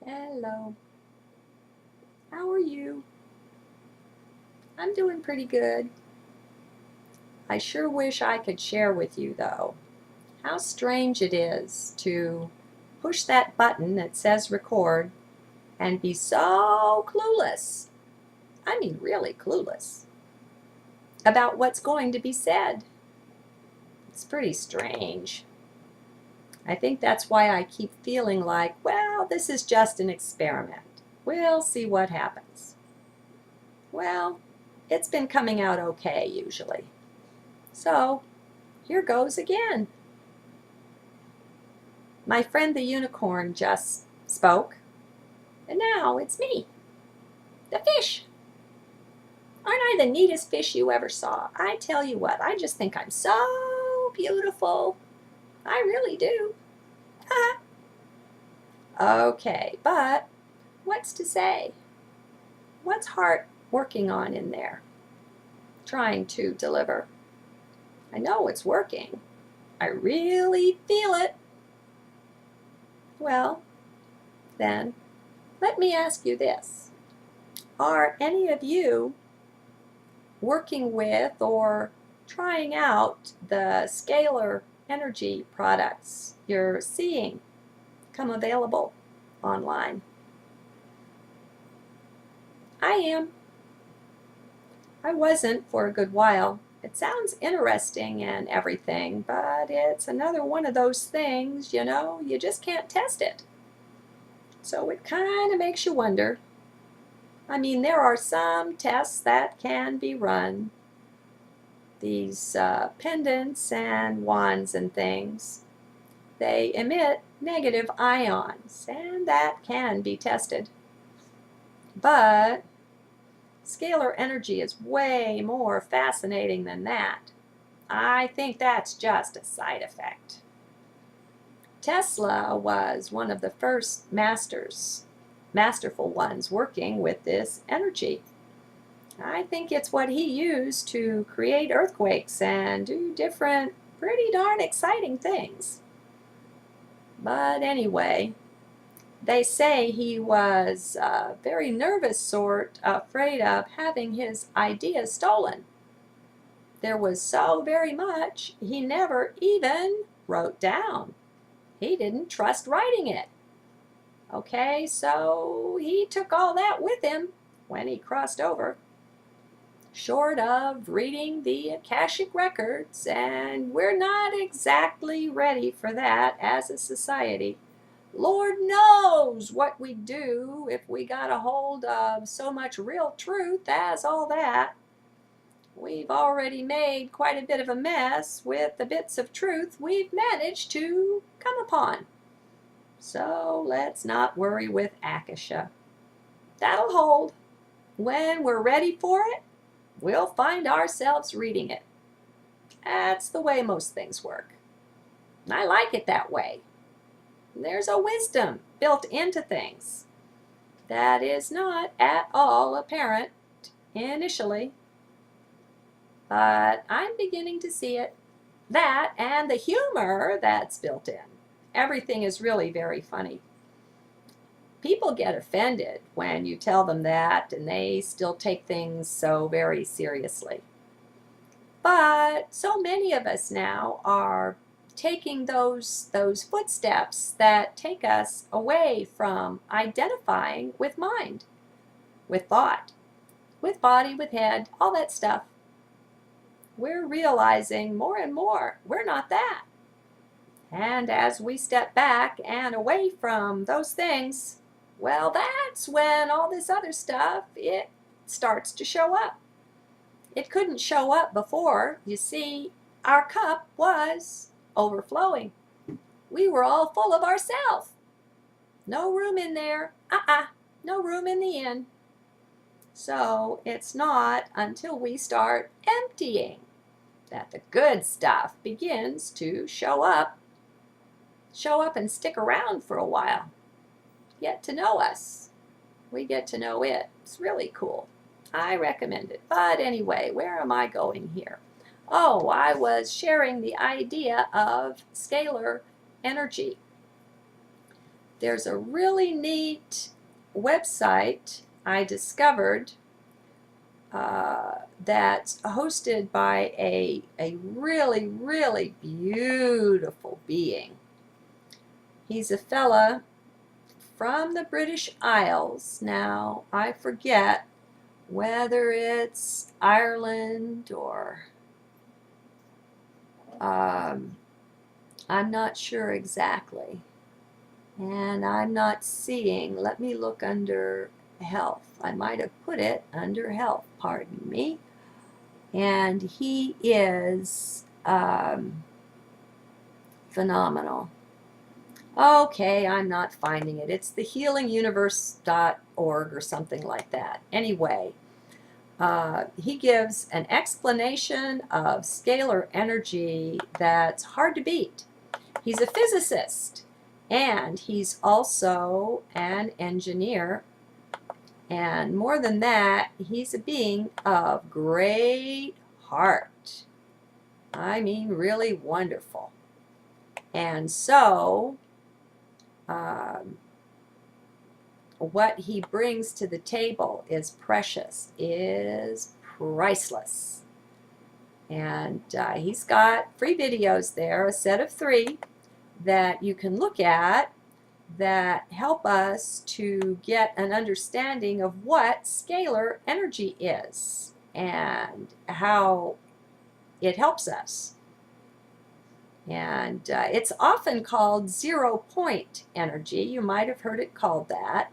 Hello. How are you? I'm doing pretty good. I sure wish I could share with you, though, how strange it is to push that button that says record and be so clueless. I mean, really clueless about what's going to be said. It's pretty strange. I think that's why I keep feeling like, well, this is just an experiment. We'll see what happens. Well, it's been coming out okay usually. So, here goes again. My friend the unicorn just spoke, and now it's me, the fish. Aren't I the neatest fish you ever saw? I tell you what, I just think I'm so beautiful. I really do. Okay, but what's to say? What's heart working on in there? Trying to deliver. I know it's working. I really feel it. Well, then, let me ask you this. Are any of you working with or trying out the scalar energy products you're seeing come available online? I am. I wasn't for a good while. It sounds interesting and everything, but it's another one of those things, you just can't test it. So it kind of makes you wonder. I mean, there are some tests that can be run. These pendants and wands and things, they emit negative ions, and that can be tested. But scalar energy is way more fascinating than that. I think that's just a side effect. Tesla was one of the first masterful ones working with this energy. I think it's what he used to create earthquakes and do different, pretty darn exciting things. But anyway, they say he was a very nervous sort, afraid of having his ideas stolen. There was so very much he never even wrote down. He didn't trust writing it. Okay, so he took all that with him when he crossed over. Short of reading the Akashic records, and we're not exactly ready for that as a society. Lord knows what we'd do if we got a hold of so much real truth as all that. We've already made quite a bit of a mess with the bits of truth we've managed to come upon. So let's not worry with Akasha. That'll hold. When we're ready for it, we'll find ourselves reading it. That's the way most things work. I like it that way. There's a wisdom built into things that is not at all apparent initially, but I'm beginning to see it. That and the humor that's built in. Everything is really very funny. People get offended when you tell them that, and they still take things so very seriously. But so many of us now are taking those footsteps that take us away from identifying with mind, with thought, with body, with head, all that stuff. We're realizing more and more we're not that. And as we step back and away from those things, well, that's when all this other stuff, it starts to show up. It couldn't show up before. You see, our cup was overflowing. We were all full of ourselves. No room in there. No room in the inn. So it's not until we start emptying that the good stuff begins to show up and stick around for a while. Get to know us. We get to know it. It's really cool. I recommend it. But anyway, where am I going here? Oh, I was sharing the idea of scalar energy. there's a really neat website I discovered that's hosted by a really, really beautiful being. He's a fella from the British Isles. Now, I forget whether it's Ireland or I'm not sure exactly. And I'm not seeing, let me look under health. I might have put it under health, pardon me. And he is phenomenal. Okay, I'm not finding it. It's thehealinguniverse.org or something like that. Anyway, he gives an explanation of scalar energy that's hard to beat. He's a physicist, and he's also an engineer. And more than that, he's a being of great heart. I mean, really wonderful. And so, what he brings to the table is precious, is priceless. And he's got free videos there, a set of 3 that you can look at that help us to get an understanding of what scalar energy is and how it helps us. And it's often called 0-point energy. You might have heard it called that.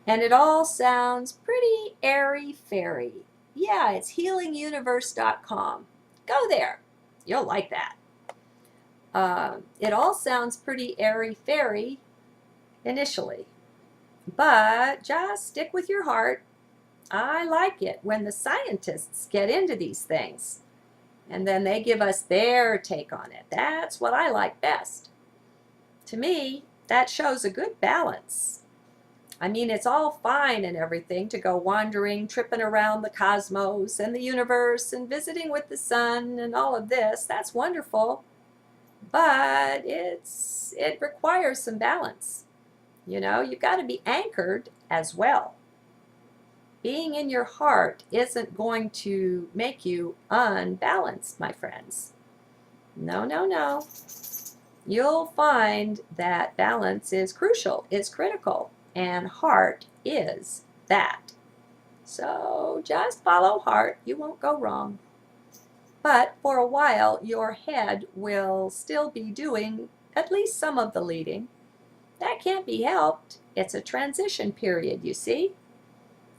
And it all sounds pretty airy-fairy. Yeah, it's healinguniverse.com. Go there. You'll like that. It all sounds pretty airy-fairy initially, but just stick with your heart. I like it when the scientists get into these things and then they give us their take on it. That's what I like best. To me, that shows a good balance. I mean, it's all fine and everything to go wandering, tripping around the cosmos and the universe and visiting with the sun and all of this. That's wonderful, but it requires some balance. You know, you've got to be anchored as well. Being in your heart isn't going to make you unbalanced, my friends. No, no, no. You'll find that balance is crucial, is critical, and heart is that. So just follow heart. You won't go wrong. But for a while, your head will still be doing at least some of the leading. That can't be helped. It's a transition period, you see.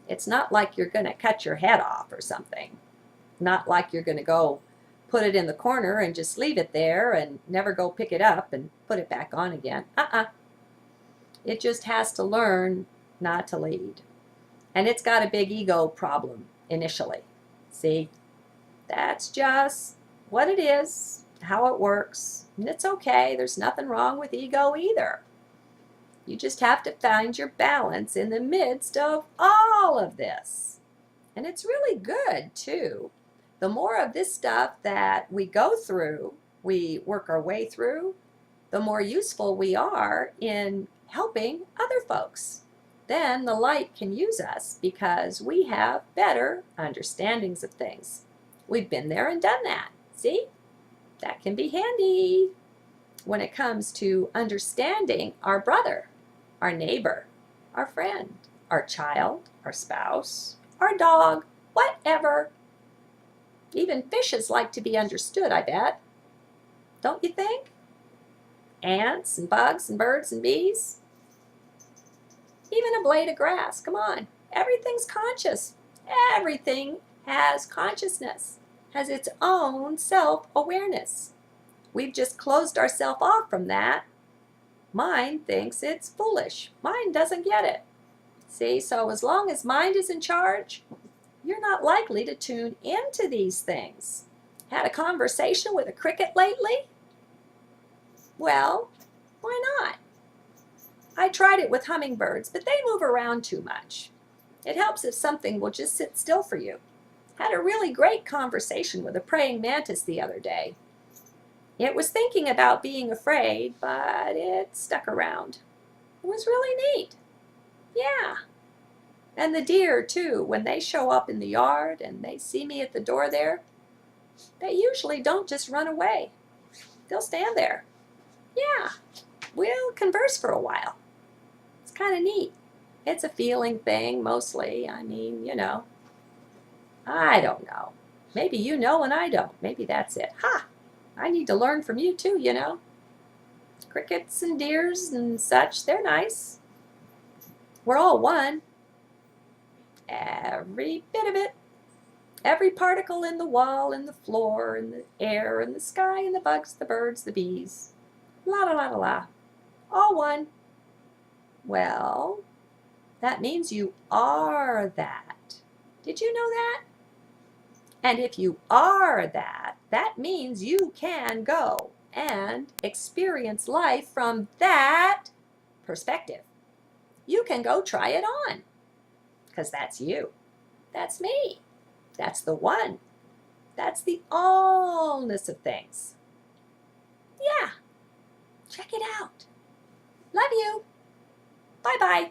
It's not like you're going to cut your head off or something. Not like you're going to go put it in the corner and just leave it there and never go pick it up and put it back on again. It just has to learn not to lead. And it's got a big ego problem initially. See, that's just what it is, how it works. And it's okay. There's nothing wrong with ego either. You just have to find your balance in the midst of all of this. And it's really good, too. The more of this stuff that we go through, we work our way through, the more useful we are in helping other folks. Then the light can use us because we have better understandings of things. We've been there and done that. See? That can be handy when it comes to understanding our brother, our neighbor, our friend, our child, our spouse, our dog, whatever. Even fishes like to be understood, I bet. Don't you think? Ants and bugs and birds and bees. Even a blade of grass. Come on. Everything's conscious. Everything has consciousness, has its own self-awareness. We've just closed ourselves off from that. Mind thinks it's foolish. Mind doesn't get it. See, so as long as mind is in charge, you're not likely to tune into these things. Had a conversation with a cricket lately? Well, why not? I tried it with hummingbirds, but they move around too much. It helps if something will just sit still for you. Had a really great conversation with a praying mantis the other day. It was thinking about being afraid, but it stuck around. It was really neat. Yeah. And the deer, too, when they show up in the yard and they see me at the door there, they usually don't just run away. They'll stand there. Yeah, we'll converse for a while. It's kind of neat. It's a feeling thing, mostly. I mean, I don't know. Maybe you know and I don't. Maybe that's it. Ha! I need to learn from you, too. Crickets and deers and such, they're nice. We're all one. Every bit of it. Every particle in the wall, in the floor, in the air, in the sky, in the bugs, the birds, the bees. La la la la la. All one. Well, that means you are that. Did you know that? And if you are that, that means you can go and experience life from that perspective. You can go try it on, because that's you. That's me. That's the one. That's the allness of things. Yeah, check it out. Love you. Bye-bye.